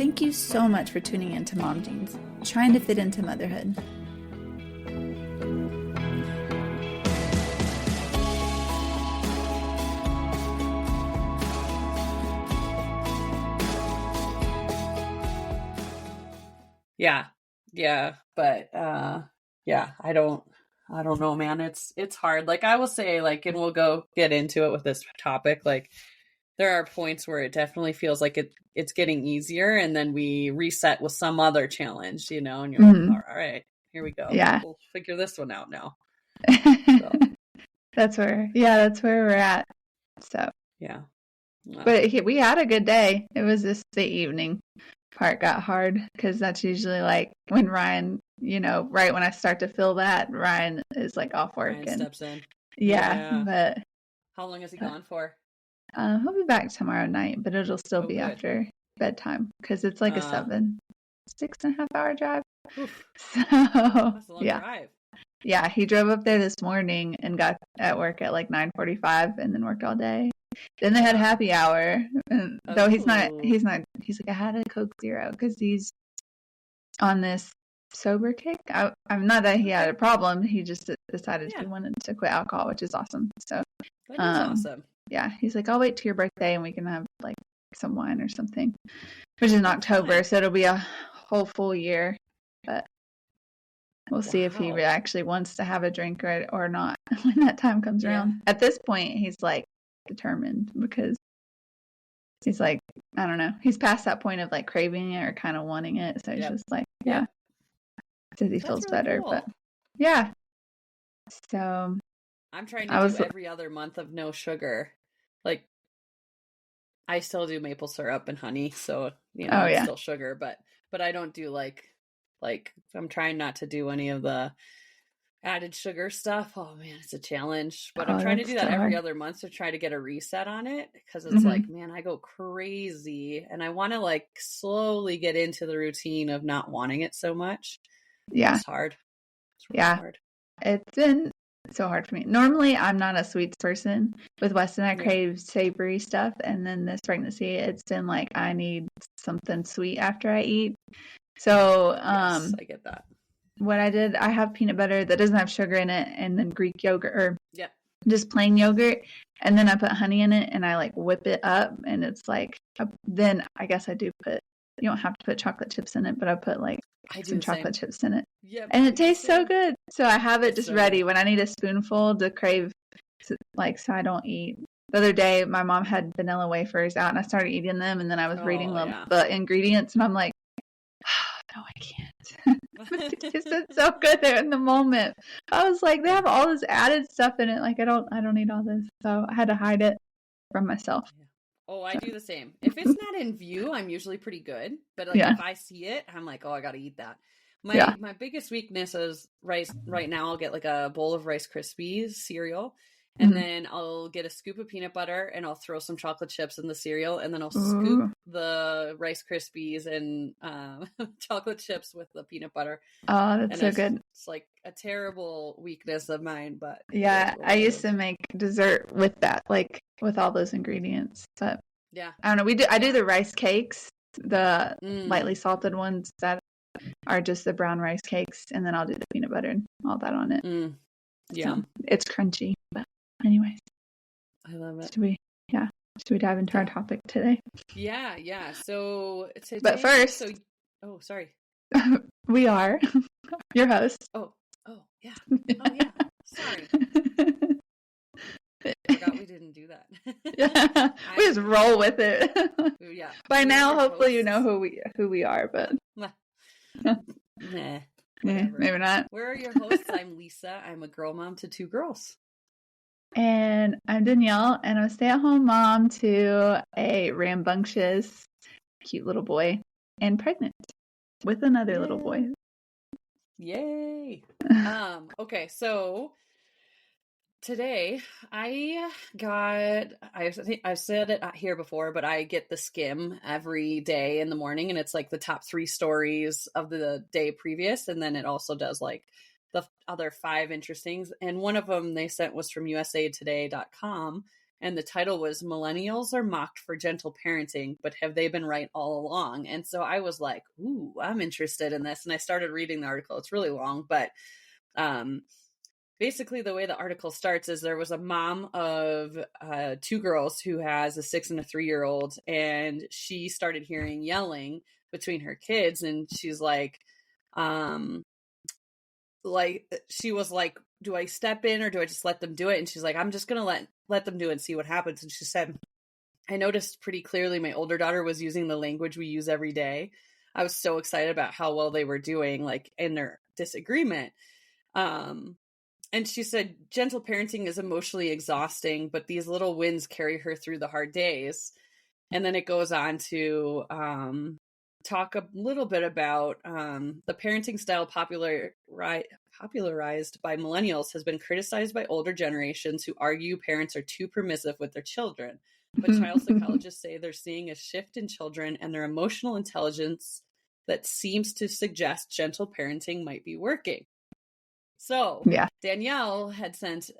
Thank you so much for tuning in to Mom Jeans, trying to fit into motherhood. Yeah. But, I don't know, man. It's hard. Like I will say, like, and we'll go get into it with this topic. Like there are points where it definitely feels like it's getting easier. And then we reset with some other challenge, and you're like, all right, here we go. Yeah. We'll figure this one out now. So. That's where we're at. So, yeah. But we had a good day. It was just the evening part got hard because that's usually like when Ryan, right when I start to feel that, Ryan is like off work Ryan and steps in. Yeah, but how long is he gone for? He'll be back tomorrow night, but it'll still be good. after bedtime because it's like a 6.5 hour drive. Oof. So that's a long drive. Yeah, he drove up there this morning and got at work at like 9:45 and then worked all day. Then they had happy hour. Though he's like, I had a Coke Zero because he's on this sober kick. I'm not that he had a problem. He just decided he wanted to quit alcohol, which is awesome. So that is awesome. Yeah, he's like, I'll wait till your birthday and we can have like some wine or something, which is in October. So it'll be a whole full year. But we'll see if he actually wants to have a drink or not when that time comes around. At this point, he's like determined because he's like, I don't know. He's past that point of like craving it or kind of wanting it. So he's just like, says he feels really better. Cool. But yeah. So I'm trying to do every other month of no sugar. Like I still do maple syrup and honey. So, it's still sugar, but I don't do like I'm trying not to do any of the added sugar stuff. Oh man, it's a challenge, but I'm trying to do that every other month to try to get a reset on it because it's like, man, I go crazy and I want to like slowly get into the routine of not wanting it so much. Yeah. It's hard. It's really hard. It's been so hard for me. Normally I'm not a sweets person. With Weston, I crave savory stuff. And then this pregnancy, it's been like, I need something sweet after I eat. So, yes, I get that. What I did, I have peanut butter that doesn't have sugar in it, and then Greek yogurt or just plain yogurt, and then I put honey in it, and I like whip it up, and it's like. Then I guess I do put. You don't have to put chocolate chips in it, but I put like some chocolate chips in it, and it tastes so good. So I have it just ready when I need a spoonful to crave, like so I don't eat. The other day, my mom had vanilla wafers out, and I started eating them, and then I was reading the ingredients, and I'm like. No, I can't. It tasted so good there in the moment. I was like, they have all this added stuff in it. Like, I don't need all this. So I had to hide it from myself. Oh, I do the same. If it's not in view, I'm usually pretty good. But like if I see it, I'm like, oh, I got to eat that. My biggest weakness is rice. Right now, I'll get like a bowl of Rice Krispies cereal. And then I'll get a scoop of peanut butter and I'll throw some chocolate chips in the cereal. And then I'll scoop the Rice Krispies and chocolate chips with the peanut butter. Oh, that's so good. It's like a terrible weakness of mine. But yeah, I used to make dessert with that, like with all those ingredients. But yeah, I don't know. I do the rice cakes, the lightly salted ones that are just the brown rice cakes. And then I'll do the peanut butter and all that on it. Yeah. So it's crunchy. But anyways, I love it. Should we dive into our topic today? Yeah. So today, but first, sorry. We are your host. Oh yeah. Sorry. I forgot we didn't do that. Yeah, we just roll with it. Yeah. By now, hopefully, you know who we are, but maybe not. Where are your hosts? I'm Lisa. I'm a girl mom to 2 girls. And I'm Danielle, and I'm a stay-at-home mom to a rambunctious, cute little boy, and pregnant with another little boy. Yay! Okay, so today I've said it here before, but I get the skim every day in the morning, and it's like the top 3 stories of the day previous, and then it also does like the other 5 interestings, and one of them they sent was from usatoday.com, And the title was Millennials Are Mocked for Gentle Parenting, but Have They Been Right All Along? And so I was like, ooh, I'm interested in this. And I started reading the article. It's really long, but basically the way the article starts is there was a mom of 2 girls who has a 6 and a 3-year-old, and she started hearing yelling between her kids. And she's like, she was like, do I step in or do I just let them do it? And she's like, I'm just going to let them do it and see what happens. And she said, I noticed pretty clearly my older daughter was using the language we use every day. I was so excited about how well they were doing, like in their disagreement. And she said, gentle parenting is emotionally exhausting, but these little wins carry her through the hard days. And then it goes on to talk a little bit about the parenting style popularized by millennials has been criticized by older generations who argue parents are too permissive with their children. But child psychologists say they're seeing a shift in children and their emotional intelligence that seems to suggest gentle parenting might be working. So Danielle had sent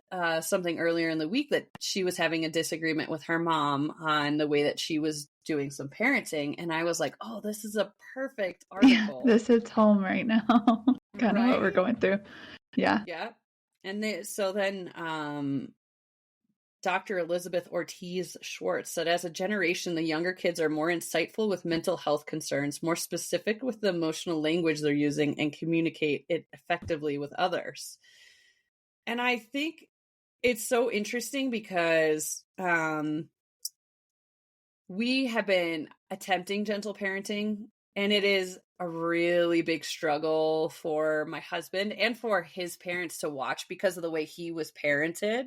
something earlier in the week that she was having a disagreement with her mom on the way that she was doing some parenting. And I was like, oh, this is a perfect article. Yeah, this hits home right now. Kind of what we're going through. Yeah. Yeah. And then Dr. Elizabeth Ortiz Schwartz said, as a generation, the younger kids are more insightful with mental health concerns, more specific with the emotional language they're using, and communicate it effectively with others. And I think it's so interesting because we have been attempting gentle parenting, and it is a really big struggle for my husband and for his parents to watch because of the way he was parented.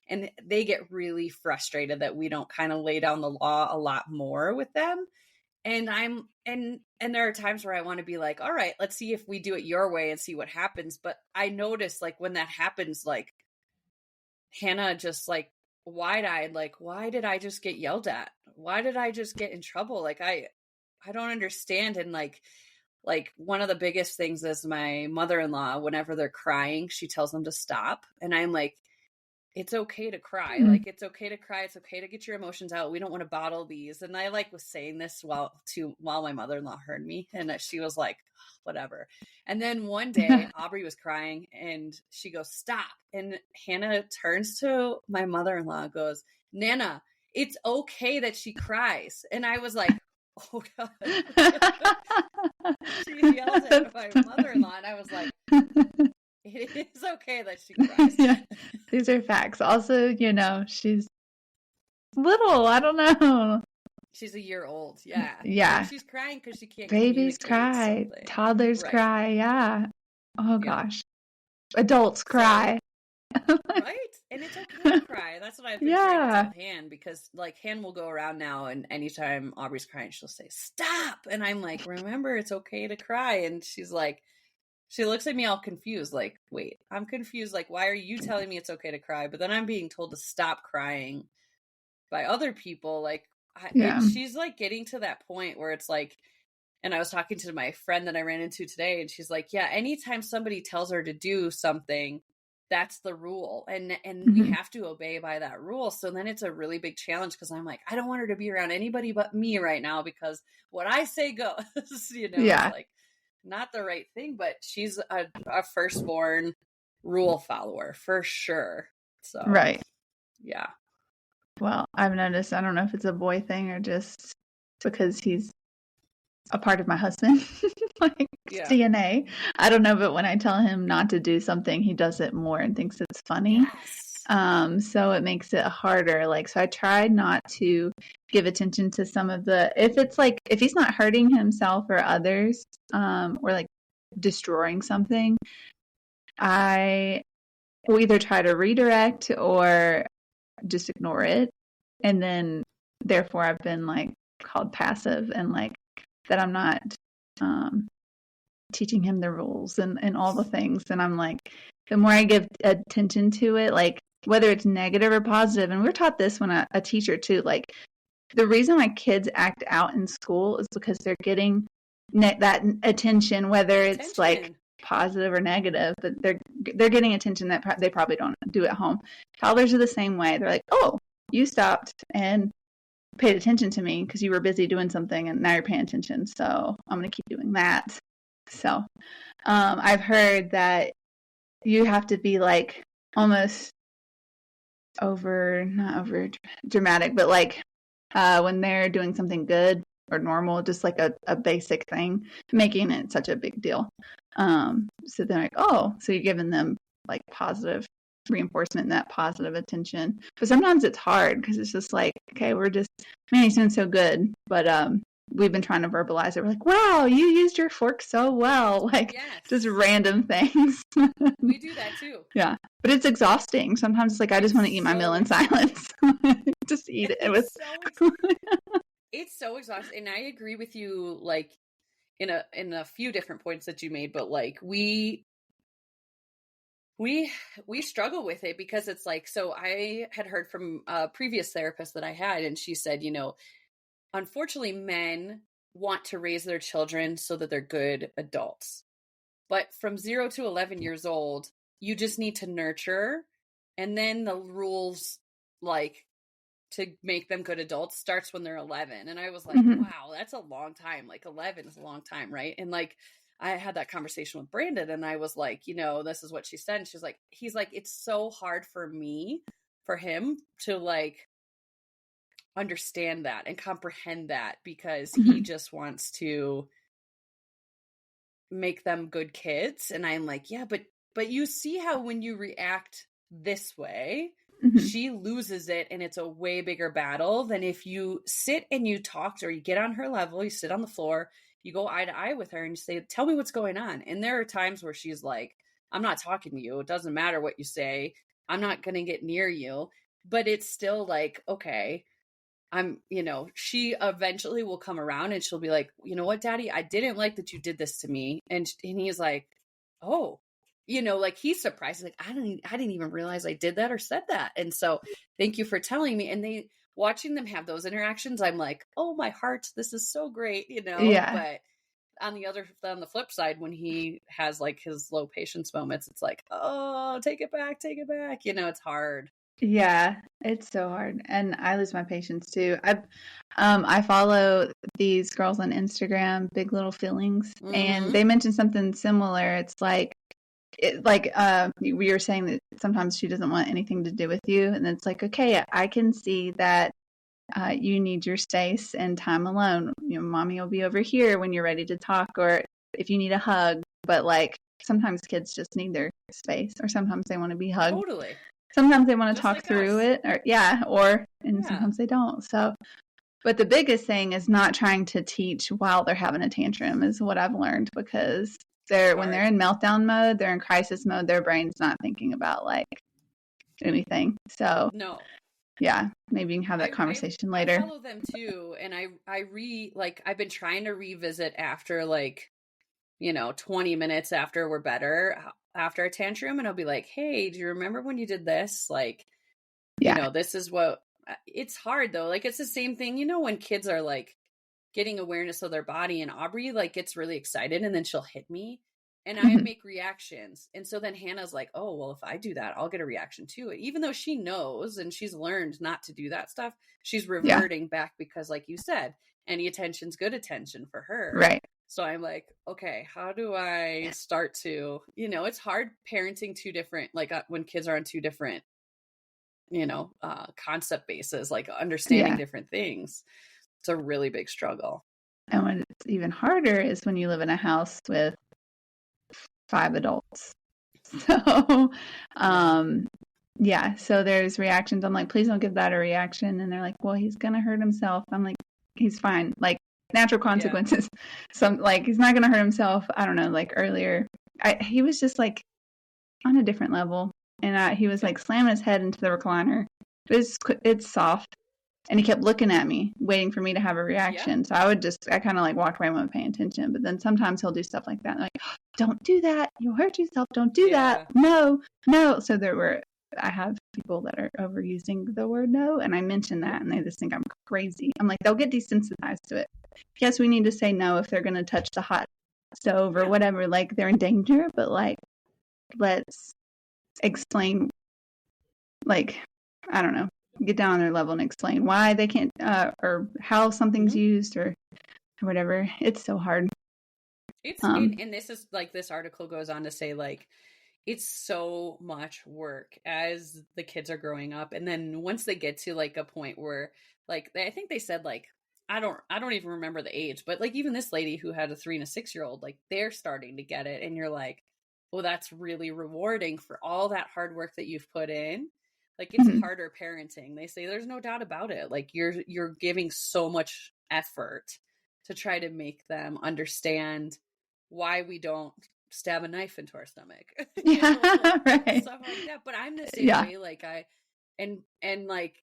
And they get really frustrated that we don't kind of lay down the law a lot more with them. And there are times where I want to be like, all right, let's see if we do it your way and see what happens. But I notice, like, when that happens, like, Hannah just like wide-eyed, like, why did I just get yelled at? Why did I just get in trouble? Like, I don't understand. And like one of the biggest things is my mother-in-law, whenever they're crying, she tells them to stop. And I'm like, it's okay to cry. Like, it's okay to cry. It's okay to get your emotions out. We don't want to bottle these. And I like was saying this while my mother-in-law heard me, and she was like, whatever. And then one day Aubrey was crying and she goes, stop. And Hannah turns to my mother-in-law and goes, Nana, it's okay that she cries. And I was like, oh God. She yelled at my mother-in-law, and I was like, it is okay that she cries. Yeah. These are facts. Also, she's little. I don't know. She's a year old. Yeah. Yeah. She's crying because she can't. Babies cry. Something. Toddlers cry. Yeah. Oh gosh. Adults cry. Right? And it's okay to cry. That's what I've been trying to tell Han, because like Han will go around now, and anytime Aubrey's crying, she'll say, stop. And I'm like, remember, it's okay to cry. And she's like, she looks at me all confused, like, wait, I'm confused. Like, why are you telling me it's okay to cry? But then I'm being told to stop crying by other people. Like, she's like getting to that point where it's like, and I was talking to my friend that I ran into today, and she's like, yeah, anytime somebody tells her to do something, that's the rule. And we have to obey by that rule. So then it's a really big challenge, because I'm like, I don't want her to be around anybody but me right now, because what I say goes, It's like not the right thing. But she's a firstborn rule follower for sure. So right. Yeah. Well, I've noticed, I don't know if it's a boy thing or just because he's a part of my husband, like DNA. I don't know, but when I tell him not to do something, he does it more and thinks it's funny. Yes. So it makes it harder. Like, so I try not to give attention to some of if he's not hurting himself or others, or like destroying something, I will either try to redirect or just ignore it. And then therefore I've been like called passive, and like that I'm not teaching him the rules and all the things. And I'm like, the more I give attention to it, like whether it's negative or positive, and we're taught this when a teacher too, like the reason why kids act out in school is because they're getting that attention, whether it's like positive or negative, but they're getting attention that they probably don't do at home. Toddlers are the same way. They're like, oh, you stopped and paid attention to me because you were busy doing something, and now you're paying attention. So I'm going to keep doing that. So I've heard that you have to be like almost not over dramatic, but like when they're doing something good or normal, just like a basic thing, making it such a big deal. So they're like, oh, so you're giving them like positive reinforcement and that positive attention. But sometimes it's hard because it's just like, okay, he's doing so good, but we've been trying to verbalize it. We're like, wow, you used your fork so well. Like, just random things. We do that too. Yeah. But it's exhausting. Sometimes it's like, I just want to eat my meal in silence. Just eat it. It's so exhausting. And I agree with you, like, in a few different points that you made, but like we struggle with it because it's like, so I had heard from a previous therapist that I had, and she said, unfortunately, men want to raise their children so that they're good adults. But from 0 to 11 years old, you just need to nurture. And then the rules, like, to make them good adults starts when they're 11. And I was like, wow, that's a long time. Like 11 is a long time. Right. And like, I had that conversation with Brandon, and I was like, this is what she said. And he's like, it's so hard for him to like understand that and comprehend that, because he just wants to make them good kids. And I'm like, yeah, but you see how when you react this way, she loses it, and it's a way bigger battle than if you sit and you talk or you get on her level, you sit on the floor, you go eye to eye with her and you say, tell me what's going on. And there are times where she's like, I'm not talking to you. It doesn't matter what you say. I'm not going to get near you. But it's still like, okay, she eventually will come around and she'll be like, you know what, Daddy, I didn't like that you did this to me. And he's like, oh, like he's surprised. Like, I didn't even realize I did that or said that. And so thank you for telling me. And watching them have those interactions, I'm like, oh, my heart, this is so great, Yeah. But on the flip side, when he has like his low patience moments, it's like, oh, take it back. It's hard. Yeah, it's so hard. And I lose my patience too. I follow these girls on Instagram, Big Little Feelings, and they mentioned something similar. It's like, we were saying that sometimes she doesn't want anything to do with you. And it's like, okay, I can see that you need your space and time alone. Mommy will be over here when you're ready to talk, or if you need a hug. But like, sometimes kids just need their space, or sometimes they want to be hugged. Totally. Sometimes they want to talk through it, and sometimes they don't. So, but the biggest thing is not trying to teach while they're having a tantrum is what I've learned, because when they're in meltdown mode, they're in crisis mode, their brain's not thinking about like anything. So no. Yeah, maybe you can have that conversation later. I follow them too, and I've been trying to revisit after 20 minutes after we're better, after a tantrum, and I'll be like, hey, do you remember when you did this? Like, this is what, it's hard though. Like, it's the same thing, when kids are like getting awareness of their body, and Aubrey like gets really excited and then she'll hit me and I make reactions. And so then Hannah's like, oh, well, if I do that, I'll get a reaction to it. Even though she knows and she's learned not to do that stuff, she's reverting back because, like you said, any attention's good attention for her. Right. So I'm like, okay, how do I start to, it's hard parenting two different, like when kids are on two different, concept bases, like understanding different things. It's a really big struggle. And when it's even harder is when you live in a house with 5 adults. So, so there's reactions. I'm like, please don't give that a reaction. And they're like, well, he's going to hurt himself. I'm like, he's fine. Like, natural consequences. He's not going to hurt himself. I don't know, like earlier, he was just like on a different level. And he was like slamming his head into the recliner. It's soft. And he kept looking at me, waiting for me to have a reaction. So I kind of like walked away and wasn't paying attention. But then sometimes he'll do stuff like that. Like, don't do that. You'll hurt yourself. Don't do that. No. So I have people that are overusing the word no. And I mention that and they just think I'm crazy. I'm like, they'll get desensitized to it. Yes, we need to say no if they're going to touch the hot stove or whatever. Like, they're in danger. But like, let's explain, like, I don't know. get down on their level and explain why they can't, or how something's used or whatever. It's so hard. And this is like, this article goes on to say, like, it's so much work as the kids are growing up. And then once they get to like a point where, like, I think they said, like, I don't even remember the age, but like even this lady who had a 3 and a 6-year-old, like they're starting to get it. And you're like, well, that's really rewarding for all that hard work that you've put in. Like, it's harder parenting. They say there's no doubt about it. Like, you're giving so much effort to try to make them understand why we don't stab a knife into our stomach. Yeah, right. Stuff like that. But I'm the same way. Like, and like,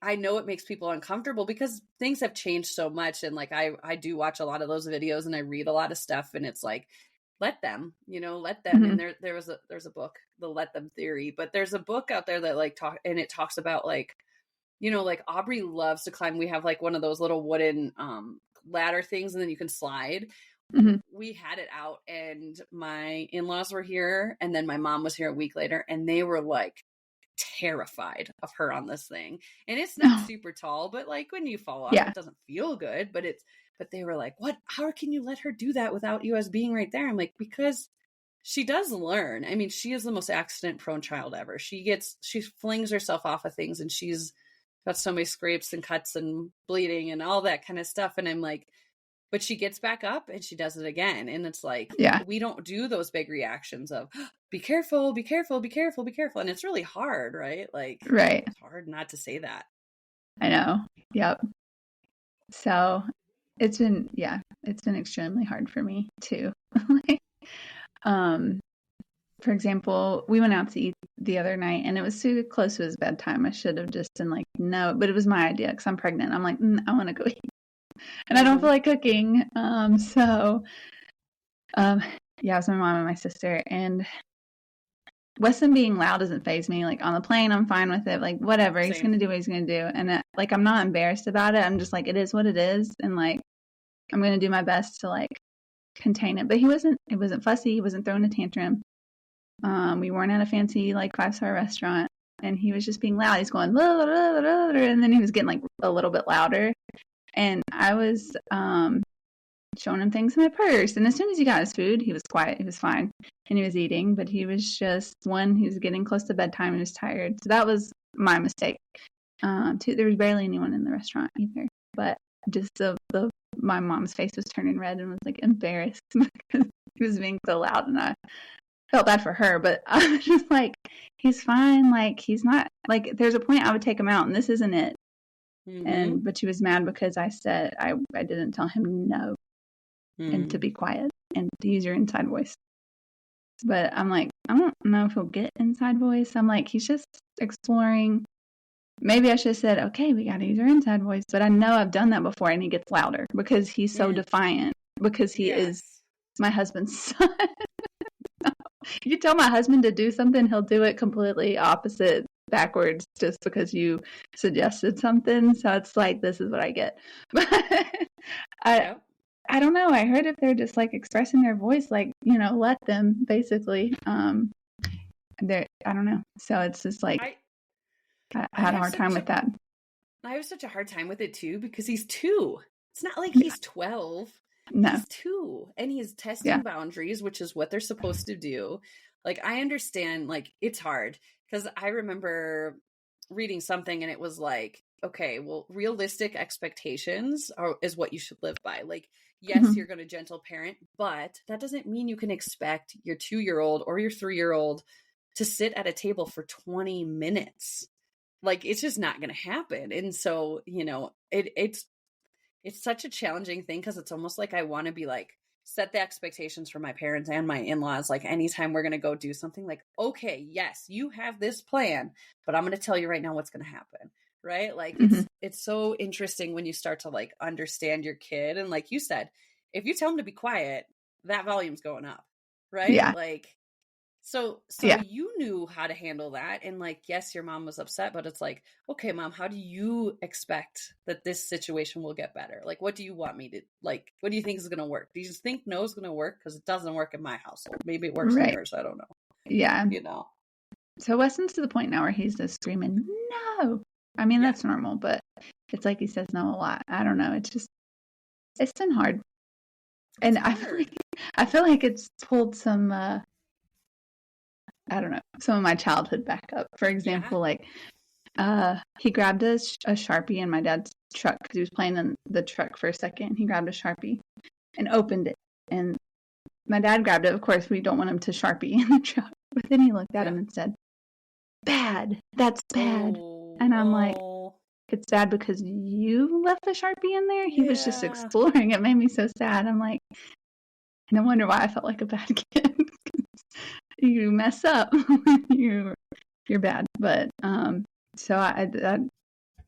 I know it makes people uncomfortable because things have changed so much. And like, I do watch a lot of those videos and I read a lot of stuff, and it's like, let them. And there's a book, the Let Them Theory, but there's a book out there that like talks about like, like Aubrey loves to climb. We have like one of those little wooden ladder things, and then you can slide. We had it out, and my in-laws were here, and then my mom was here a week later, and they were like terrified of her on this thing. And it's not super tall, but like when you fall off, it doesn't feel good, but they were like, what, how can you let her do that without you as being right there? I'm like, because she does learn. I mean, she is the most accident prone child ever. She flings herself off of things, and she's got so many scrapes and cuts and bleeding and all that kind of stuff. And I'm like, but she gets back up and she does it again. And it's like, we don't do those big reactions of be careful, be careful, be careful, be careful. And it's really hard, right? Like, it's hard not to say that. I know. Yep. So it's been extremely hard for me too. For example, we went out to eat the other night, and it was too close to his bedtime. I should have just been like, no, but it was my idea because I'm pregnant. I'm like, I want to go eat. And I don't feel like cooking. So it was my mom and my sister. And Weston being loud doesn't faze me. Like, on the plane, I'm fine with it. Like, whatever. Same. He's going to do what he's going to do. And like, I'm not embarrassed about it. I'm just like, it is what it is. And like, I'm going to do my best to like contain it. But it wasn't fussy. He wasn't throwing a tantrum. We weren't at a fancy like 5-star restaurant. And he was just being loud. He's going, blah, blah, blah, blah, blah, and then he was getting like a little bit louder. And I was showing him things in my purse. And as soon as he got his food, he was quiet. He was fine. And he was eating. But he was just, he was getting close to bedtime. He was tired. So that was my mistake. There was barely anyone in the restaurant either. But just my mom's face was turning red and was like embarrassed because he was being so loud. And I felt bad for her. But I was just like, he's fine. Like, he's not, like, there's a point I would take him out, and this isn't it. But she was mad because I said I didn't tell him no and to be quiet and to use your inside voice. But I'm like, I don't know if he'll get inside voice. I'm like, he's just exploring. Maybe I should have said, okay, we got to use our inside voice. But I know I've done that before, and he gets louder because he's so defiant, because he is my husband's son. You tell my husband to do something, he'll do it completely opposite, backwards, just because you suggested something. So it's like, this is what I get. But I don't know. I heard if they're just like expressing their voice, like, let them, basically. I don't know. So it's just like, I had a hard time with that. I have such a hard time with it too, because he's 2. It's not like he's 12. No. He's 2, and he's testing boundaries, which is what they're supposed to do. Like, I understand, like, it's hard, because I remember reading something and it was like, okay, well, realistic expectations is what you should live by. Like, yes, you're going to gentle parent, but that doesn't mean you can expect your 2-year-old or your 3-year-old to sit at a table for 20 minutes. Like, it's just not going to happen. And so, it's such a challenging thing, because it's almost like I want to be like, set the expectations for my parents and my in-laws. Like, anytime we're going to go do something, like, okay, yes, you have this plan, but I'm going to tell you right now what's going to happen. Right. Like, it's so interesting when you start to like understand your kid. And like you said, if you tell them to be quiet, that volume's going up. Right. Yeah. Like, so you knew how to handle that. And like, yes, your mom was upset, but it's like, okay, Mom, how do you expect that this situation will get better? Like, what do you want me to, like, what do you think is going to work? Do you just think no is going to work? Because it doesn't work in my household. Maybe it works in yours. I don't know. Yeah. So Weston's to the point now where he's just screaming, no. I mean, that's normal, but it's like he says no a lot. I don't know. It's been hard. And I feel like it's pulled some, I don't know, some of my childhood back up. For example, like, he grabbed a Sharpie in my dad's truck because he was playing in the truck for a second. He grabbed a Sharpie and opened it. And my dad grabbed it. Of course, we don't want him to Sharpie in the truck. But then he looked at him and said, bad. That's bad. And I'm like, it's bad because you left a Sharpie in there? He was just exploring. It made me so sad. I'm like, no wonder why I felt like a bad kid. You mess up. You're bad. But so I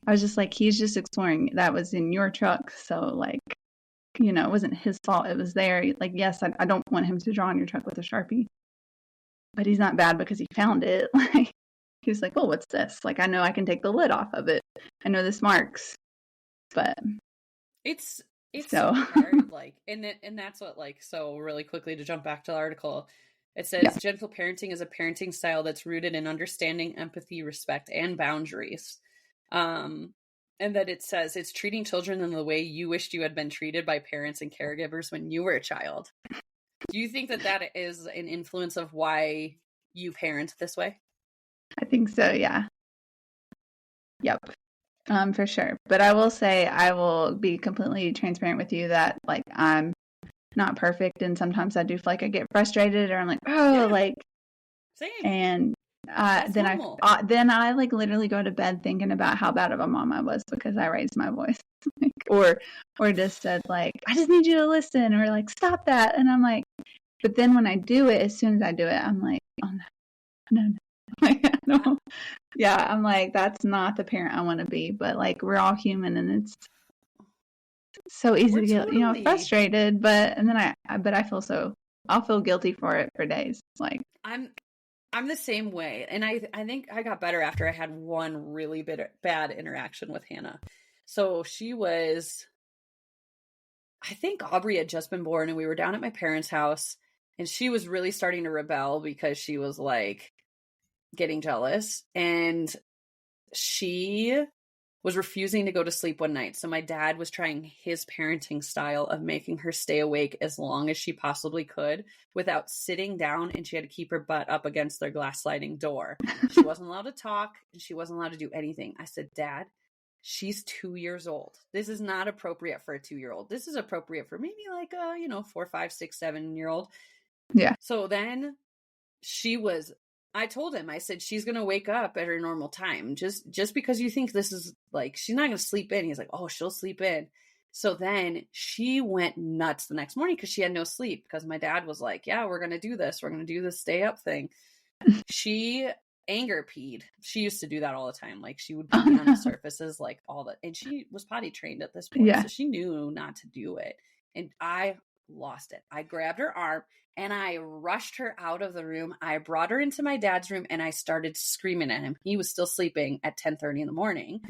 was just like, he's just exploring. That was in your truck. So like, you know, it wasn't his fault. It was there. Like, yes, I don't want him to draw on your truck with a Sharpie. But he's not bad because he found it. Like, he was like, oh, what's this? Like, I know I can take the lid off of it. I know this marks. But it's so hard. Like, and that's what, like, so really quickly to jump back to the article, it says gentle parenting is a parenting style that's rooted in understanding, empathy, respect, and boundaries. And that it says it's treating children in the way you wished you had been treated by parents and caregivers when you were a child. Do you think that is an influence of why you parent this way? I think so, yeah. Yep. For sure. But I will say, I will be completely transparent with you that, like, I'm not perfect, and sometimes I do feel like I get frustrated, or I'm like, like, same. And then I like literally go to bed thinking about how bad of a mom I was because I raised my voice, like, or just said like, I just need you to listen, or like, stop that. And I'm like, but then when I do it, as soon as I do it, I'm like, oh no. Like, no. Yeah, I'm like, that's not the parent I want to be. But like, we're all human, and it's so easy to get frustrated. But and then I'll feel guilty for it for days. Like, I'm the same way. And I think I got better after I had one really bad interaction with Hannah. So I think Aubrey had just been born, and we were down at my parents' house, and she was really starting to rebel because she was like getting jealous, and she was refusing to go to sleep one night. So my dad was trying his parenting style of making her stay awake as long as she possibly could without sitting down, and she had to keep her butt up against their glass sliding door. She wasn't allowed to talk, and she wasn't allowed to do anything. I said, Dad, she's 2 years old. This is not appropriate for a 2-year-old. This is appropriate for maybe like a 4, 5, 6, 7-year-old. Yeah. So then I told him, I said, she's going to wake up at her normal time. Just because you think this is like, she's not going to sleep in. He's like, oh, she'll sleep in. So then she went nuts the next morning because she had no sleep, because my dad was like, yeah, we're going to do this. We're going to do this stay up thing. She anger peed. She used to do that all the time. Like, she would pee on the surfaces, like all that. And she was potty trained at this point. Yeah. So she knew not to do it. And I lost it. I grabbed her arm and I rushed her out of the room. I brought her into my dad's room and I started screaming at him. He was still sleeping at 10:30 in the morning.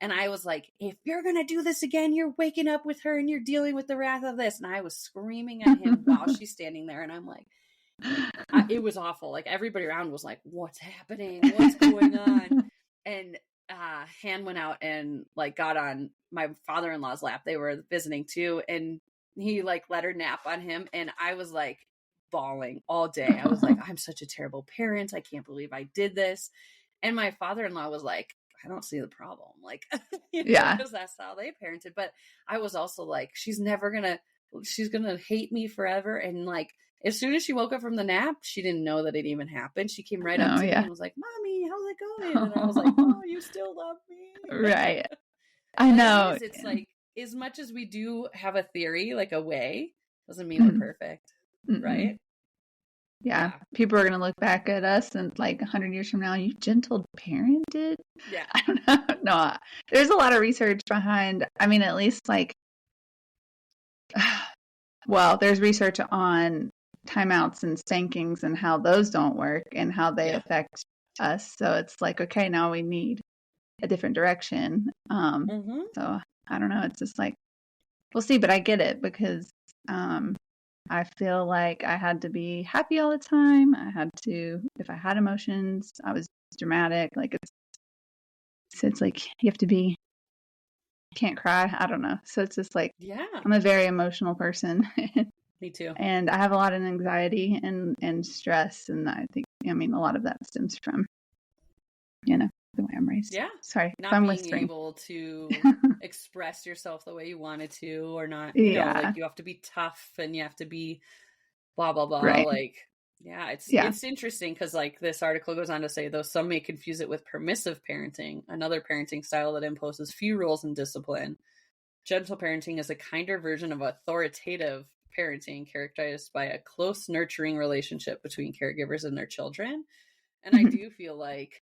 And I was like, if you're going to do this again, you're waking up with her and you're dealing with the wrath of this. And I was screaming at him while she's standing there. And I'm like, it was awful. Like, everybody around was like, what's happening? What's going on? And Han went out and like got on my father-in-law's lap. They were visiting too. And he like let her nap on him. And I was like bawling all day. I was like, I'm such a terrible parent. I can't believe I did this. And my father-in-law was like, I don't see the problem. Like, because that's how they parented. But I was also like, she's going to hate me forever. And like, as soon as she woke up from the nap, she didn't know that it even happened. She came right up to me and was like, Mommy, how's it going? And I was like, oh, you still love me. Right. I know. It's like, as much as we do have a theory, like a way, doesn't mean we're perfect. Right? Yeah. People are going to look back at us and like 100 years from now, you gentle parented? Yeah. I don't know. No, there's a lot of research behind, I mean, at least like, well, there's research on timeouts and spankings and how those don't work and how they affect us. So it's like, okay, now we need a different direction. So I don't know. It's just like, we'll see, but I get it because I feel like I had to be happy all the time. I had to, if I had emotions, I was dramatic. Like, So it's like, you have to be, can't cry. I don't know. So it's just like, yeah, I'm a very emotional person. Me too. And I have a lot of anxiety and stress. And I think, a lot of that stems from, the way I'm raised. Yeah. Sorry. Not being able to express yourself the way you wanted to, or not, like you have to be tough and you have to be blah, blah, blah. Right. Like, it's interesting because like this article goes on to say, though some may confuse it with permissive parenting, another parenting style that imposes few rules and discipline. Gentle parenting is a kinder version of authoritative parenting characterized by a close, nurturing relationship between caregivers and their children. And I do feel like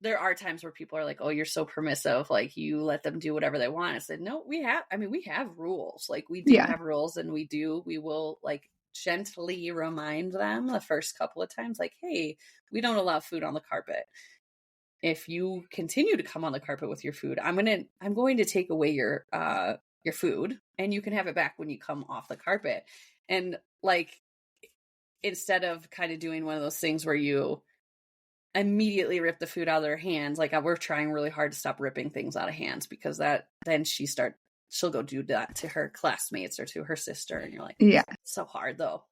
there are times where people are like, oh, you're so permissive. Like you let them do whatever they want. I said, no, we have rules. Like we do have rules, and we will like gently remind them the first couple of times, like, hey, we don't allow food on the carpet. If you continue to come on the carpet with your food, I'm going to take away your food, and you can have it back when you come off the carpet. And like, instead of kind of doing one of those things where you immediately rip the food out of their hands, like we're trying really hard to stop ripping things out of hands, because then she'll go do that to her classmates or to her sister, and you're like, it's so hard though.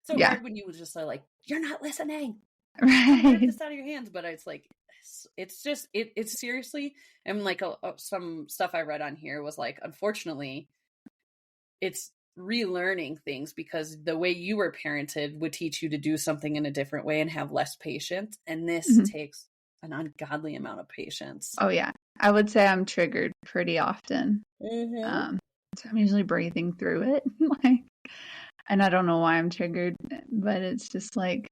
So hard when you just are like, you're not listening, right? Rip this out of your hands. But it's like, it's just it's seriously, and like some stuff I read on here was like, unfortunately, it's relearning things, because the way you were parented would teach you to do something in a different way and have less patience, and this takes an ungodly amount of patience. Oh yeah, I would say I'm triggered pretty often. So I'm usually breathing through it, like, and I don't know why I'm triggered, but it's just like,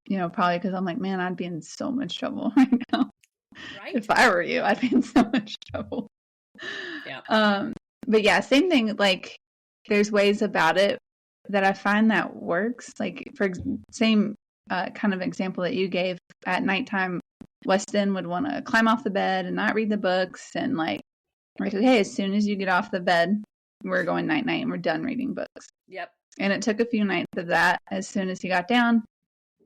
probably because I'm like, man, I'd be in so much trouble right now. Right? If I were you, I'd be in so much trouble. Yeah. But yeah, same thing. Like, there's ways about it that I find that works. Like, for same kind of example that you gave, at nighttime, Weston would want to climb off the bed and not read the books. And like, hey, as soon as you get off the bed, we're going night night and we're done reading books. Yep. And it took a few nights of that. As soon as he got down,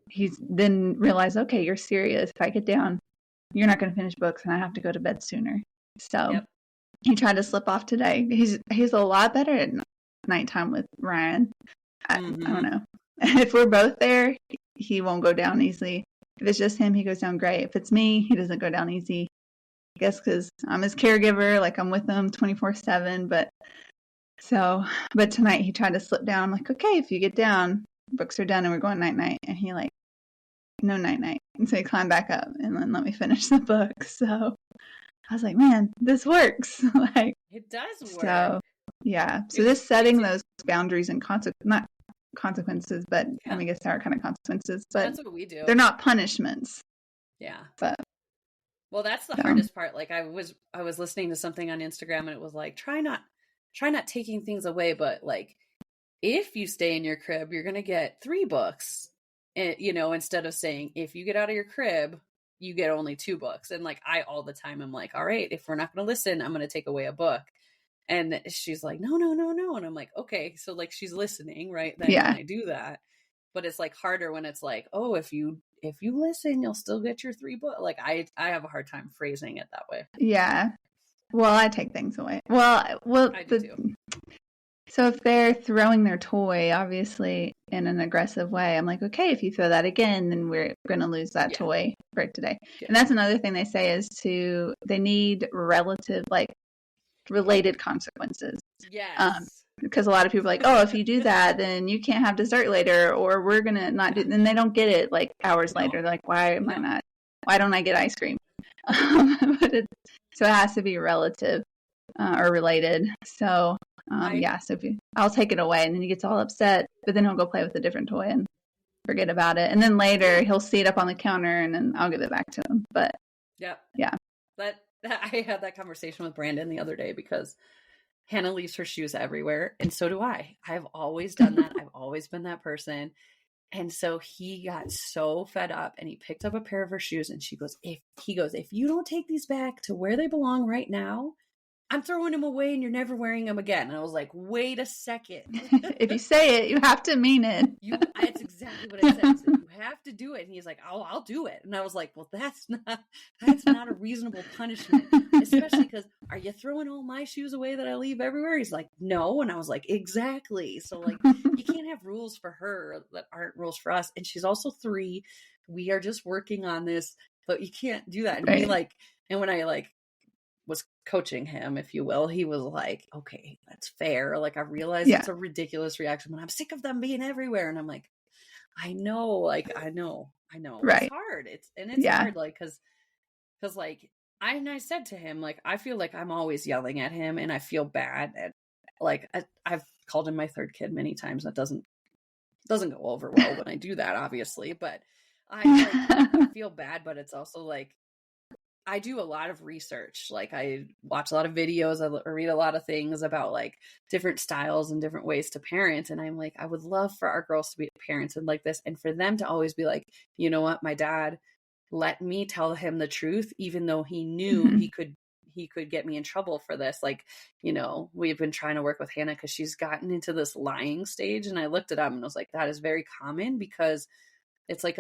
he then realized, okay, you're serious. If I get down, you're not going to finish books and I have to go to bed sooner. So he tried to slip off today. He's a lot better at nighttime with Ryan. I don't know. If we're both there, he won't go down easily. If it's just him, he goes down great. If it's me, he doesn't go down easy. I guess because I'm his caregiver, like I'm with him 24/7. But tonight he tried to slip down. I'm like, okay, if you get down, books are done and we're going night night. And he like, no night night. And so he climbed back up and then let me finish the book. So I was like, man, this works. Like, it does work. So yeah. So just setting those boundaries and not consequences, but I guess they are kind of consequences. But that's what we do. They're not punishments. Yeah. But well, that's the hardest part. Like I was listening to something on Instagram, and it was like, try not taking things away, but like, if you stay in your crib, you're gonna get 3 books. And, instead of saying, if you get out of your crib, you get only 2 books. And like, I all the time am like, all right, if we're not going to listen, I'm going to take away a book. And she's like, no. And I'm like, okay. So like, she's listening, right? Then I do that. But it's like harder when it's like, oh, if you listen, you'll still get your 3 books. Like I have a hard time phrasing it that way. Yeah. Well, I take things away. Well, I do too. So if they're throwing their toy, obviously, in an aggressive way, I'm like, okay, if you throw that again, then we're going to lose that toy for today. Yeah. And that's another thing they say is they need related consequences. Yes. Because a lot of people are like, oh, if you do that, then you can't have dessert later, or we're going to not do, then they don't get it like hours later. They're like, why don't I get ice cream? So it has to be relative or related. So so I'll take it away, and then he gets all upset, but then he'll go play with a different toy and forget about it. And then later he'll see it up on the counter, and then I'll give it back to him. But yeah. That I had that conversation with Brandon the other day, because Hannah leaves her shoes everywhere, and so do I. I've always done that. I've always been that person. And so he got so fed up, and he picked up a pair of her shoes, and if you don't take these back to where they belong right now, I'm throwing him away and you're never wearing him again. And I was like, wait a second. If you say it, you have to mean it. That's exactly what I said. I said, you have to do it. And he's like, oh, I'll do it. And I was like, well, that's not a reasonable punishment, especially because are you throwing all my shoes away that I leave everywhere? He's like, no. And I was like, exactly. So like, you can't have rules for her that aren't rules for us. And she's also 3. We are just working on this, but you can't do that. And right. he like, and when I like was coaching him, if you will, he was like, okay, that's fair. Like, I realize it's a ridiculous reaction, but I'm sick of them being everywhere. And I'm like, I know, like, I know. Right. It's hard. It's hard. Like, cause like, I said to him, like, I feel like I'm always yelling at him and I feel bad. And like, I've called him my 3rd kid many times. That doesn't go over well when I do that, obviously, but I feel bad, but it's also like, I do a lot of research. Like, I watch a lot of videos, I read a lot of things about like different styles and different ways to parent. And I'm like, I would love for our girls to be parents and like this. And for them to always be like, you know what, my dad let me tell him the truth, even though he knew he could get me in trouble for this. Like, you know, we've been trying to work with Hannah because she's gotten into this lying stage. And I looked it up and I was like, that is very common because it's like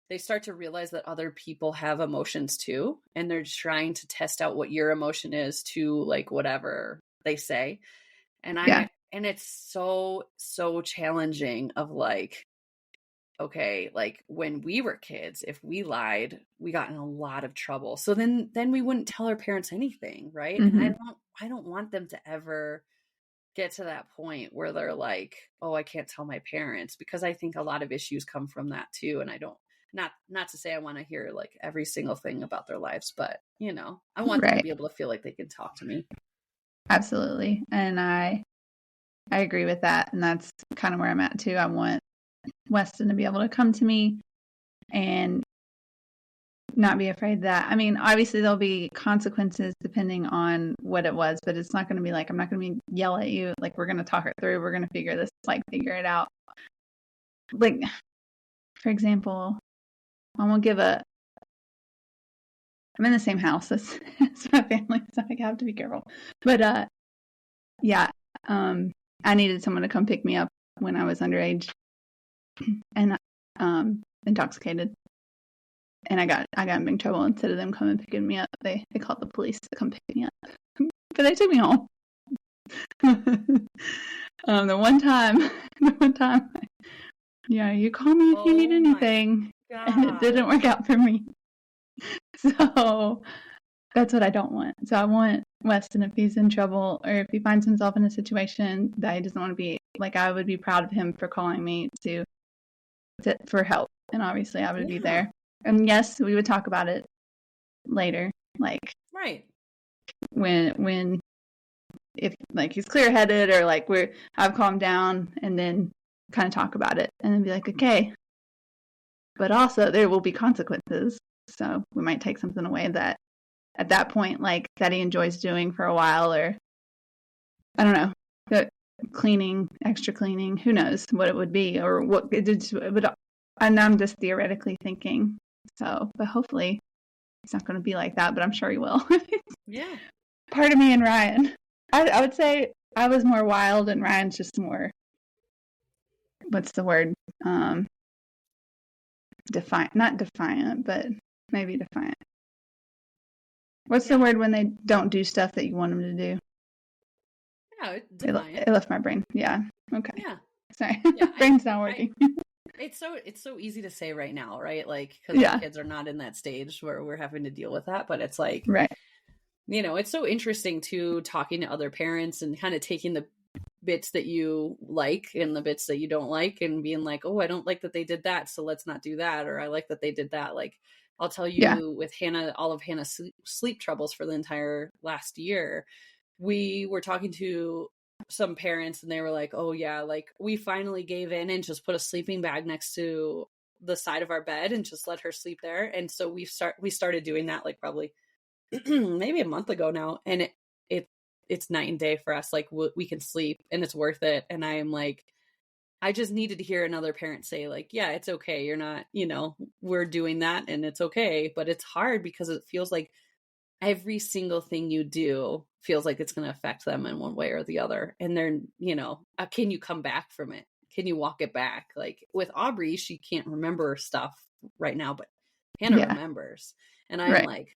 they start to realize that other people have emotions too. And they're trying to test out what your emotion is to like whatever they say. And and it's so challenging of like, okay, like when we were kids, if we lied, we got in a lot of trouble. So then we wouldn't tell our parents anything. Right. And I don't want them to ever get to that point where they're like, oh, I can't tell my parents, because I think a lot of issues come from that too. And I don't, not to say I want to hear like every single thing about their lives, but you know, I want them to be able to feel like they can talk to me. Absolutely. And I agree with that. And that's kind of where I'm at too. I want Weston to be able to come to me and not be afraid that, I mean, obviously there'll be consequences depending on what it was, but it's not going to be like, I'm not going to yell at you. Like, we're going to talk it through. We're going to figure it out. Like, for example, I'm in the same house as my family, so I have to be careful. But I needed someone to come pick me up when I was underage and intoxicated, and I got in big trouble. Instead of them coming picking me up, they called the police to come pick me up, but they took me home. The one time, you call me if you need anything. And it didn't work out for me. So that's what I don't want. So I want Weston, if he's in trouble or if he finds himself in a situation that he doesn't want to be, like, I would be proud of him for calling me for help. And obviously I would be there. And yes, we would talk about it later. Like, right. When if like he's clear-headed or like I've calmed down, and then kind of talk about it and then be like, okay, but also there will be consequences. So we might take something away that at that point, like, that he enjoys doing for a while, or I don't know, the extra cleaning, who knows what it would be, or what it would. And I'm just theoretically thinking. So, but hopefully he's not going to be like that, but I'm sure he will. Yeah. Part of me and Ryan, I would say I was more wild and Ryan's just more, what's the word? Not defiant, but maybe defiant. What's the word when they don't do stuff that you want them to do? Yeah, defiant. It left my brain. Yeah. Okay. Yeah. Sorry. Yeah, brain's not working. It's so easy to say right now, right? Like, because our kids are not in that stage where we're having to deal with that. But it's like, right. You know, it's so interesting too, talking to other parents and kind of taking the bits that you like and the bits that you don't like and being like, oh, I don't like that they did that, so let's not do that. Or I like that they did that. Like, I'll tell you, with Hannah, all of Hannah's sleep troubles for the entire last year, we were talking to some parents and they were like, oh yeah, like we finally gave in and just put a sleeping bag next to the side of our bed and just let her sleep there. And so we started doing that like probably maybe a month ago now. And it's night and day for us. Like, we can sleep and it's worth it. And I am like, I just needed to hear another parent say like, yeah, it's okay. You're not, we're doing that and it's okay. But it's hard because it feels like every single thing you do feels like it's going to affect them in one way or the other. And they're, can you come back from it? Can you walk it back? Like with Aubrey, she can't remember stuff right now, but Hannah remembers. And I'm like,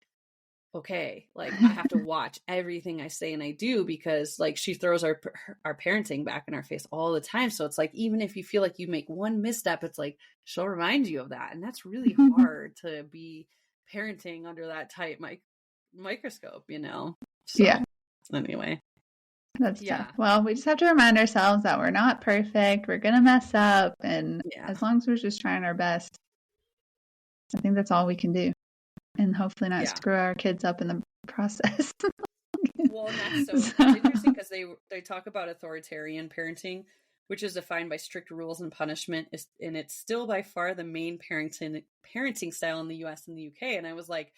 okay, like I have to watch everything I say and I do, because like she throws our parenting back in our face all the time. So it's like, even if you feel like you make one misstep, it's like she'll remind you of that. And that's really hard to be parenting under that tight microscope, So anyway, that's tough. Well, we just have to remind ourselves that we're not perfect. We're gonna mess up, and as long as we're just trying our best, I think that's all we can do, and hopefully not screw our kids up in the process. Well, and that's so interesting, because they talk about authoritarian parenting, which is defined by strict rules and punishment, and it's still by far the main parenting style in the US and the UK. And I was like,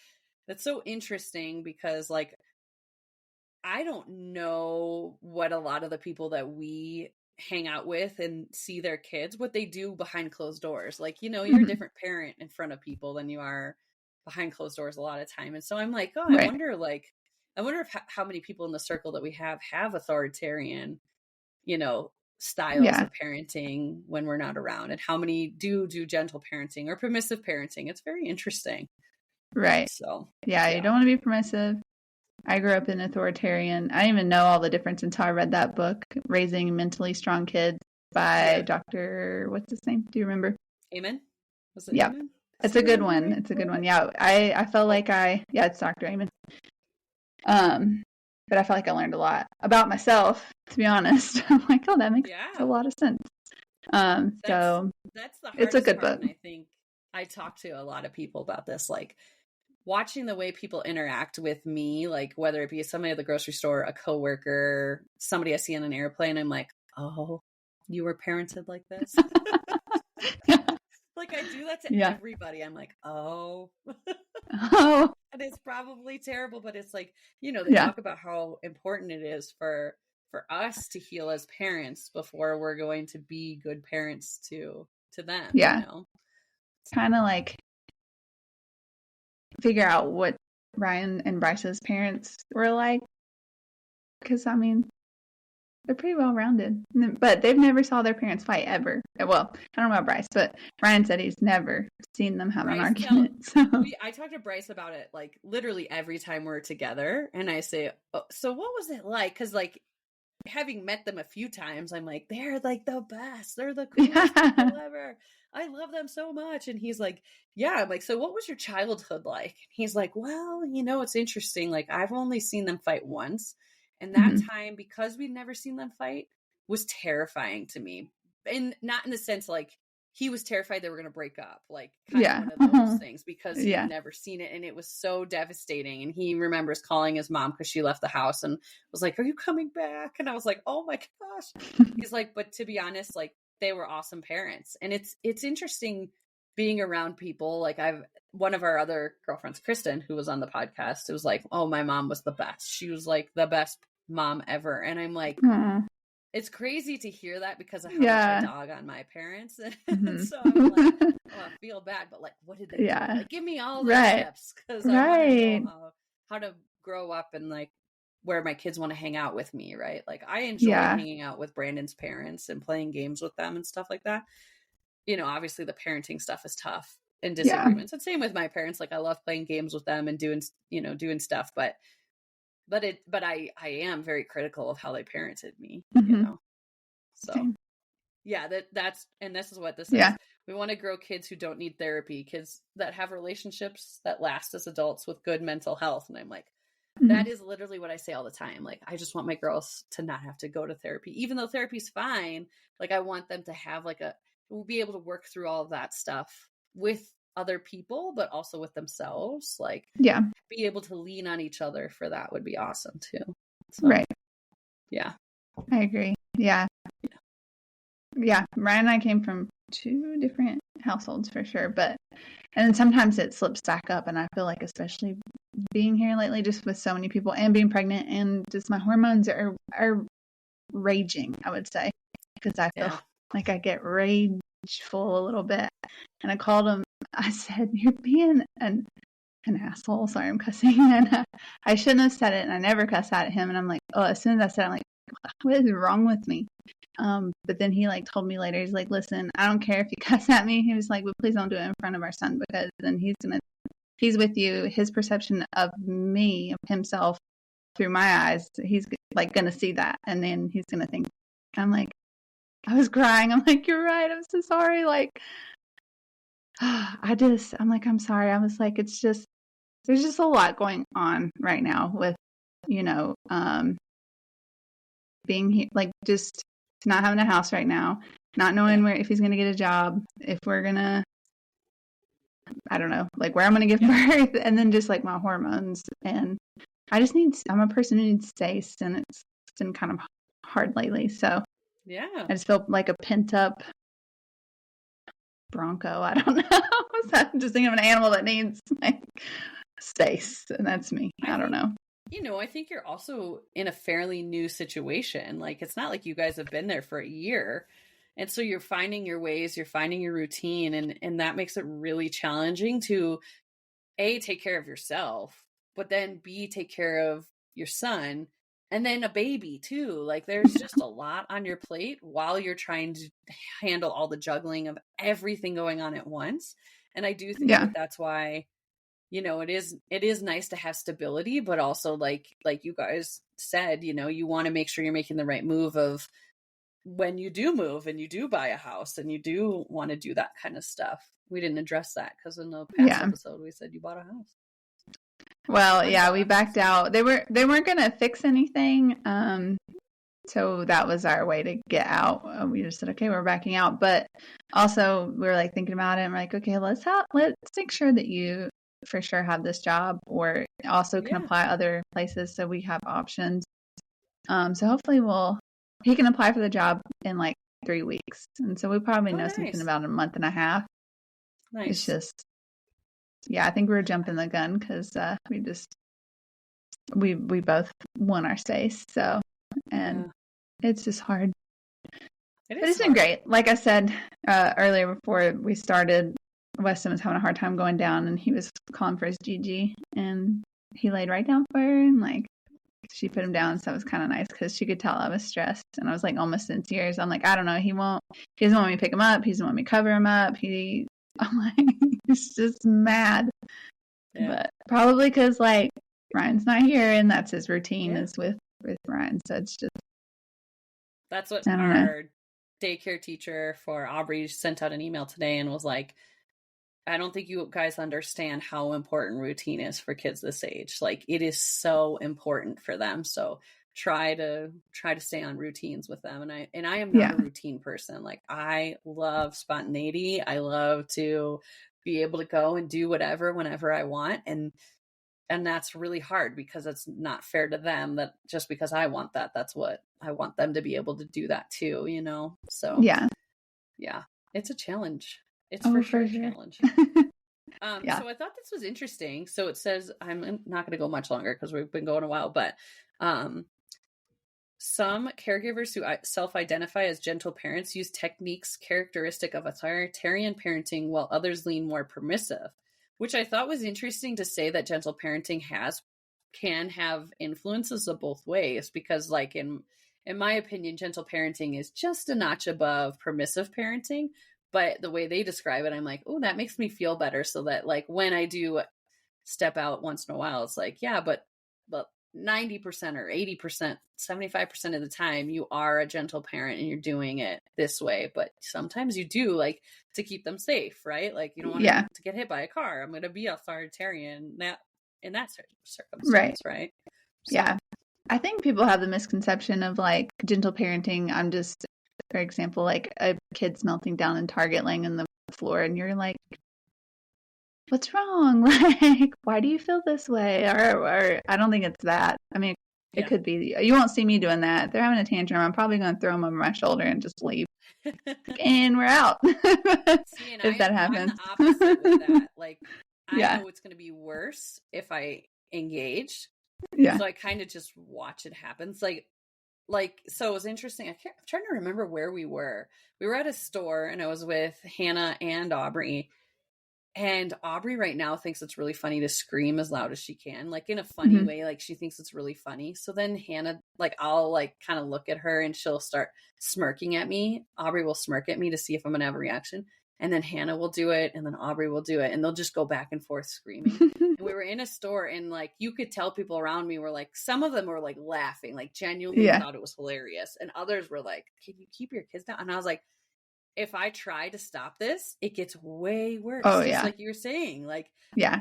that's so interesting, because like I don't know what a lot of the people that we hang out with and see their kids, what they do behind closed doors. Like, you're a different parent in front of people than you are behind closed doors a lot of time. And so I'm like, I wonder if how many people in the circle that we have authoritarian, styles of parenting when we're not around, and how many do gentle parenting or permissive parenting. It's very interesting. Right. So yeah. You don't want to be permissive. I grew up in authoritarian. I didn't even know all the difference until I read that book, Raising Mentally Strong Kids, by Dr. What's his name? Do you remember? Amen? Was it Amen? It's a good one. It's a good one. Yeah. I felt like it's Dr. Amen. But I felt like I learned a lot about myself, to be honest. I'm like, oh, that makes a lot of sense. So that's the hardest it's a good part, book. and I think I talk to a lot of people about this, like watching the way people interact with me, like whether it be somebody at the grocery store, a coworker, somebody I see on an airplane, I'm like, oh, you were parented like this? Like I do that to everybody. I'm like, oh. And it's probably terrible, but it's like, they talk about how important it is for us to heal as parents before we're going to be good parents to them. Kind of like figure out what Ryan and Bryce's parents were like, because I mean, they're pretty well rounded, but they've never saw their parents fight ever. Well, I don't know about Bryce, but Ryan said he's never seen them have an argument. I talk to Bryce about it like literally every time we're together, and I say, oh, so what was it like? Because like having met them a few times, I'm like, they're like the best. They're the coolest people ever. I love them so much. And he's like, yeah. I'm like, so what was your childhood like? He's like, well, it's interesting. Like I've only seen them fight once. And that time, because we'd never seen them fight, was terrifying to me. And not in the sense like he was terrified they were going to break up, like kind of one of those things, because he'd never seen it. And it was so devastating. And he remembers calling his mom because she left the house and was like, are you coming back? And I was like, oh my gosh. He's like, but to be honest, like they were awesome parents. And it's interesting being around people. Like one of our other girlfriends, Kristen, who was on the podcast, it was like, oh, my mom was the best. She was like the best mom ever. And I'm like, it's crazy to hear that, because of how much I dog on my parents. And so I'm like, oh, I feel bad, but like, what did they do? Like, give me all the tips, because I want to know how to grow up and like where my kids want to hang out with me, right? Like I enjoy hanging out with Brandon's parents and playing games with them and stuff like that. Obviously the parenting stuff is tough and disagreements. And same with my parents. Like I love playing games with them and doing stuff, but I am very critical of how they parented me, So that's, and this is what this is. We want to grow kids who don't need therapy, kids that have relationships that last as adults with good mental health. And I'm like, that is literally what I say all the time. Like, I just want my girls to not have to go to therapy, even though therapy's fine. Like I want them to have we'll be able to work through all of that stuff with other people, but also with themselves. Like, be able to lean on each other for that would be awesome too. So, right. Yeah. I agree. Yeah. Ryan and I came from two different households for sure, and sometimes it slips back up, and I feel like, especially being here lately, just with so many people and being pregnant, and just my hormones are raging, I would say, because I feel like I get rageful a little bit. And I called him. I said, "You're being an asshole. Sorry, I'm cussing. And I shouldn't have said it, and I never cuss at him. And I'm like, oh, as soon as I said it, I'm like, what is wrong with me? But then he like told me later, he's like, listen, I don't care if you cuss at me. He was like, but please don't do it in front of our son, because then he's with you. His perception of me, of himself through my eyes, he's like going to see that. And then he's going to think, I'm like, I was crying. I'm like, you're right. I'm so sorry. Like, I'm like, I'm sorry. I was like, there's just a lot going on right now with, being here, like just not having a house right now, not knowing if he's going to get a job, if we're going to, I don't know, like where I'm going to give birth, and then just like my hormones. And I'm a person who needs space, and it's been kind of hard lately. So yeah, I just feel like a pent up bronco. I don't know. I'm just thinking of an animal that needs like space, and that's me. I don't know. I think you're also in a fairly new situation. Like, it's not like you guys have been there for a year. And so you're finding your ways, you're finding your routine, and that makes it really challenging to A, take care of yourself, but then B, take care of your son, and then a baby too. Like, there's just a lot on your plate while you're trying to handle all the juggling of everything going on at once. And I do think that that's why, it is nice to have stability, but also like you guys said, you want to make sure you're making the right move of when you do move and you do buy a house and you do want to do that kind of stuff. We didn't address that because in the past episode we said you bought a house. Well, yeah, we backed out. They weren't going to fix anything. So that was our way to get out. We just said, okay, we're backing out. But also we were like thinking about it, and we're like, okay, let's make sure that you for sure have this job, or also can apply other places, so we have options. So hopefully he can apply for the job in like 3 weeks, and so we probably know something about a month and a half. Nice. It's just, I think we were jumping the gun because we both want our space. So, and it's just hard. But it's been great. Like I said earlier before we started, Weston was having a hard time going down, and he was calling for his Gigi, and he laid right down for her, and like she put him down. So it was kind of nice because she could tell I was stressed, and I was like almost in tears. I'm like, I don't know, he doesn't want me to pick him up, he doesn't want me to cover him up, I'm like, he's just mad. But probably because like Ryan's not here, and that's his routine is with Ryan. So it's just, that's what our daycare teacher for Aubrey sent out an email today and was like, I don't think you guys understand how important routine is for kids this age. Like, it is so important for them. So try to stay on routines with them. And I am not a routine person. Like, I love spontaneity. I love to be able to go and do whatever, whenever I want. And that's really hard because it's not fair to them that just because I want that, that's what I want them to be able to do that too, So yeah, it's a challenge. It's for sure a challenge. So I thought this was interesting. So it says, I'm not going to go much longer because we've been going a while, but some caregivers who self-identify as gentle parents use techniques characteristic of authoritarian parenting, while others lean more permissive, which I thought was interesting to say that gentle parenting can have influences of both ways, because like in my opinion, gentle parenting is just a notch above permissive parenting. But the way they describe it, I'm like, oh, that makes me feel better. So that like when I do step out once in a while, it's like, yeah, but 90% or 80%, 75% of the time you are a gentle parent and you're doing it this way. But sometimes you do like to keep them safe, right? Like you don't want to get hit by a car. I'm going to be authoritarian in that circumstance, right? So. Yeah. I think people have the misconception of like gentle parenting. I'm just, for example, like a kid's melting down in Target laying on the floor, and you're like, what's wrong? Like, why do you feel this way? Or I don't think it's that. I mean, it could be. You won't see me doing that. If they're having a tantrum, I'm probably going to throw them over my shoulder and just leave. And we're out. If that happens. I'm the opposite with that. Like, I know it's going to be worse if I engage. Yeah. So I kind of just watch it happen. It's like, so it was interesting. I'm trying to remember where we were. We were at a store, and I was with Hannah and Aubrey. And Aubrey right now thinks it's really funny to scream as loud as she can, like in a funny way. Like she thinks it's really funny. So then Hannah, like I'll like kind of look at her and she'll start smirking at me. Aubrey will smirk at me to see if I'm going to have a reaction. And then Hannah will do it. And then Aubrey will do it. And they'll just go back and forth screaming. And we were in a store and like, you could tell people around me were like, some of them were like laughing, like genuinely thought it was hilarious. And others were like, can you keep your kids down? And I was like, if I try to stop this, it gets way worse. Oh, just like you were saying, like, yeah,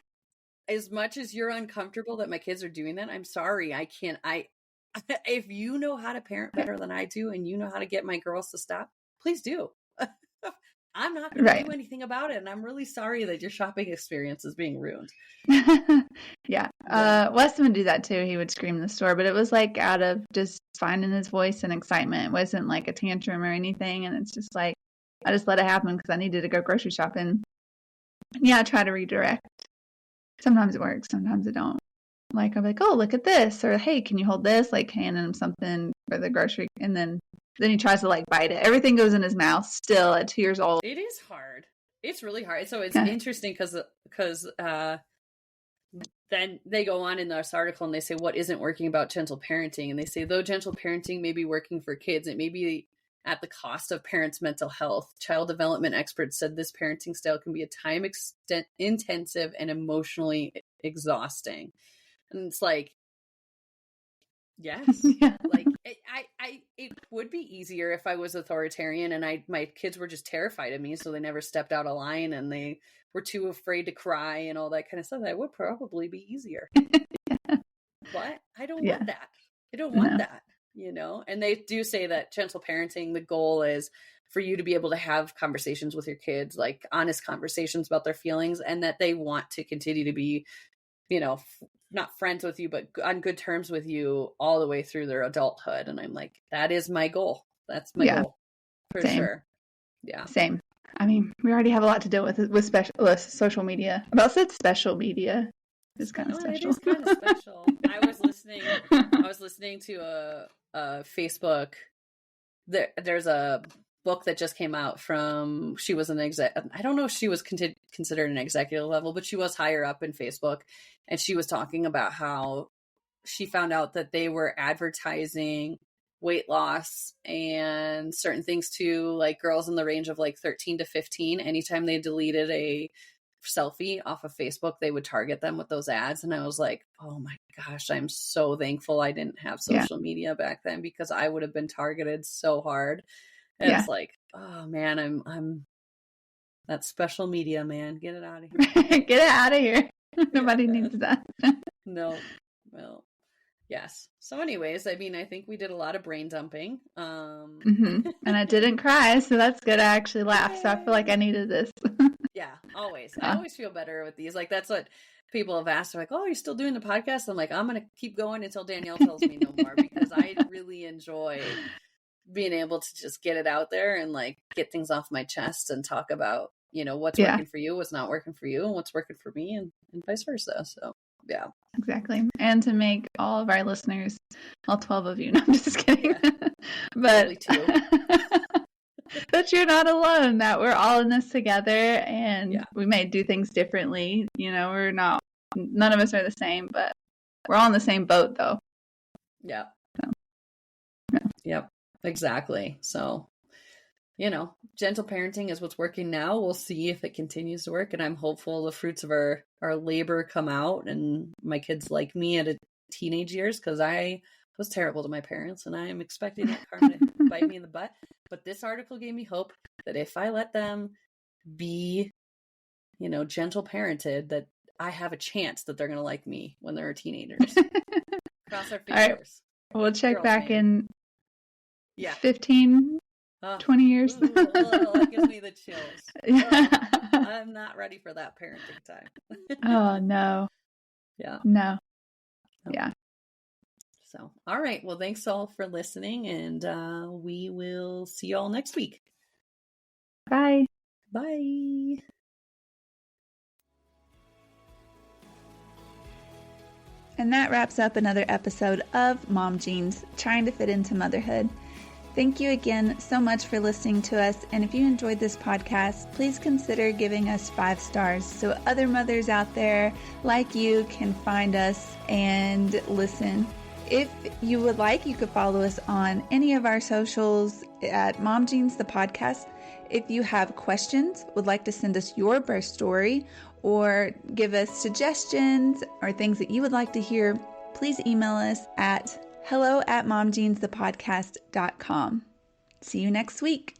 as much as you're uncomfortable that my kids are doing that, I'm sorry. If you know how to parent better than I do, and you know how to get my girls to stop, please do. I'm not going to do anything about it. And I'm really sorry that your shopping experience is being ruined. Yeah. Weston would do that too. He would scream in the store, but it was like out of just finding his voice and excitement. It wasn't like a tantrum or anything. And it's just like, I just let it happen because I needed to go grocery shopping. Yeah, I try to redirect. Sometimes it works, sometimes it don't. Like I'm like, oh, look at this, or hey, can you hold this? Like handing him something for the grocery, and then he tries to like bite it. Everything goes in his mouth. Still at 2 years old, it is hard. It's really hard. So it's interesting because then they go on in this article and they say what isn't working about gentle parenting, and they say though gentle parenting may be working for kids, it may be at the cost of parents' mental health. Child development experts said this parenting style can be a time intensive and emotionally exhausting. And it's like, yes, like it would be easier if I was authoritarian and my kids were just terrified of me, so they never stepped out of line and they were too afraid to cry and all that kind of stuff. That would probably be easier. But I don't want that. I don't want that. You know, and they do say that gentle parenting, the goal is for you to be able to have conversations with your kids, like honest conversations about their feelings, and that they want to continue to be, you know, not friends with you, but on good terms with you all the way through their adulthood. And I'm like, that is my goal. That's my goal for sure. Yeah. Same. I mean, we already have a lot to deal with social media. I about said special media. It's kind of special. It is kind of special. I was listening to a Facebook. There's a book that just came out from. She was an exec. I don't know if she was considered an executive level, but she was higher up in Facebook, and she was talking about how she found out that they were advertising weight loss and certain things to like girls in the range of like 13 to 15. Anytime they deleted a selfie off of Facebook, they would target them with those ads. And I was like, oh my gosh, I'm so thankful I didn't have social media back then, because I would have been targeted so hard. And it's like, oh man, I'm that special media, man. Get it out of here. Get it out of here. Nobody needs that. No. Well, yes. So anyways, I mean, I think we did a lot of brain dumping. And I didn't cry, so that's good. I actually laughed, so I feel like I needed this. Yeah, always. I always feel better with these. Like, that's what people have asked. They're like, oh, you're still doing the podcast? I'm like, I'm going to keep going until Danielle tells me no more, because I really enjoy being able to just get it out there and like get things off my chest and talk about, you know, what's working for you, what's not working for you, and what's working for me, and vice versa. So, yeah. Exactly. And to make all of our listeners, all 12 of you, no, I'm just kidding. But that you're not alone, that we're all in this together, and we may do things differently. You know, none of us are the same, but we're all in the same boat though. Yeah. So, Yep. Exactly. So, you know, gentle parenting is what's working now. We'll see if it continues to work. And I'm hopeful the fruits of our labor come out and my kids like me at a teenage years, because I was terrible to my parents and I am expecting that karma to bite me in the butt. But this article gave me hope that if I let them be, you know, gentle parented, that I have a chance that they're going to like me when they're teenagers. Cross our fingers. All right. We'll check back in 15, 20 years. That gives me the chills. I'm not ready for that parenting time. Oh, no. Yeah. No. Yeah. So, all right. Well, thanks all for listening, and we will see you all next week. Bye. Bye. And that wraps up another episode of Mom Jeans, trying to fit into motherhood. Thank you again so much for listening to us. And if you enjoyed this podcast, please consider giving us 5 stars so other mothers out there like you can find us and listen. If you would like, you could follow us on any of our socials at Mom Jeans the Podcast. If you have questions, would like to send us your birth story, or give us suggestions or things that you would like to hear, please email us at hello@momjeansthepodcast.com. See you next week.